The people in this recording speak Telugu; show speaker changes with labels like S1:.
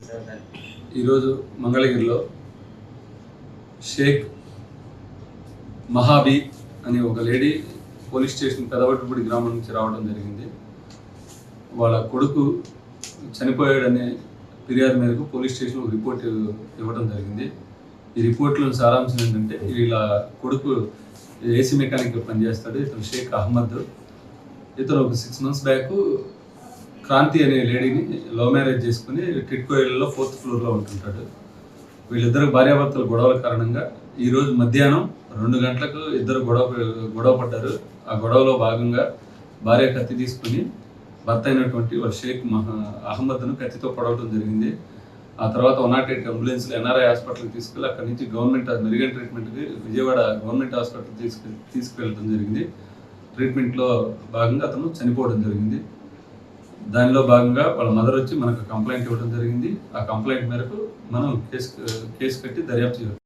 S1: ఈరోజు మంగళగిరిలో షేక్ మహాబీ అని ఒక లేడీ పోలీస్ స్టేషన్ పెదవట్టుపూడి గ్రామం నుంచి రావడం జరిగింది. వాళ్ళ కొడుకు చనిపోయాడనే ఫిర్యాదు మేరకు పోలీస్ స్టేషన్ ఒక రిపోర్ట్ ఇవ్వడం జరిగింది. ఈ రిపోర్ట్లో సారాంశం ఏంటంటే, వీళ్ళ కొడుకు ఏసీ మెకానిక్ పనిచేస్తాడు. ఇతను షేక్ అహ్మద్. ఇతను ఒక 6 months బ్యాక్ క్రాంతి అనే లేడీని లవ్ మ్యారేజ్ చేసుకుని టిట్కోయిల్లో 4th floorలో ఉంటుంటాడు. వీళ్ళిద్దరు భార్యాభర్తల గొడవల కారణంగా ఈరోజు మధ్యాహ్నం 2 గంటలకు ఇద్దరు గొడవ పడ్డారు. ఆ గొడవలో భాగంగా భార్య కత్తి తీసుకుని భర్త అయినటువంటి వాళ్ళ షేక్ అహ్మద్ను కత్తితో పొడవడం జరిగింది. ఆ తర్వాత 108 అంబులెన్స్లో ఎన్ఆర్ఐ హాస్పిటల్కి తీసుకెళ్ళి అక్కడి నుంచి మెరుగైన ట్రీట్మెంట్కి విజయవాడ గవర్నమెంట్ హాస్పిటల్ తీసుకువెళ్ళడం జరిగింది. ట్రీట్మెంట్లో భాగంగా అతను చనిపోవడం జరిగింది. దానిలో భాగంగా వాళ్ళ మదర్ వచ్చి మనకు కంప్లైంట్ ఇవ్వడం జరిగింది. ఆ కంప్లైంట్ మేరకు మనం కేసు కట్టి దర్యాప్తు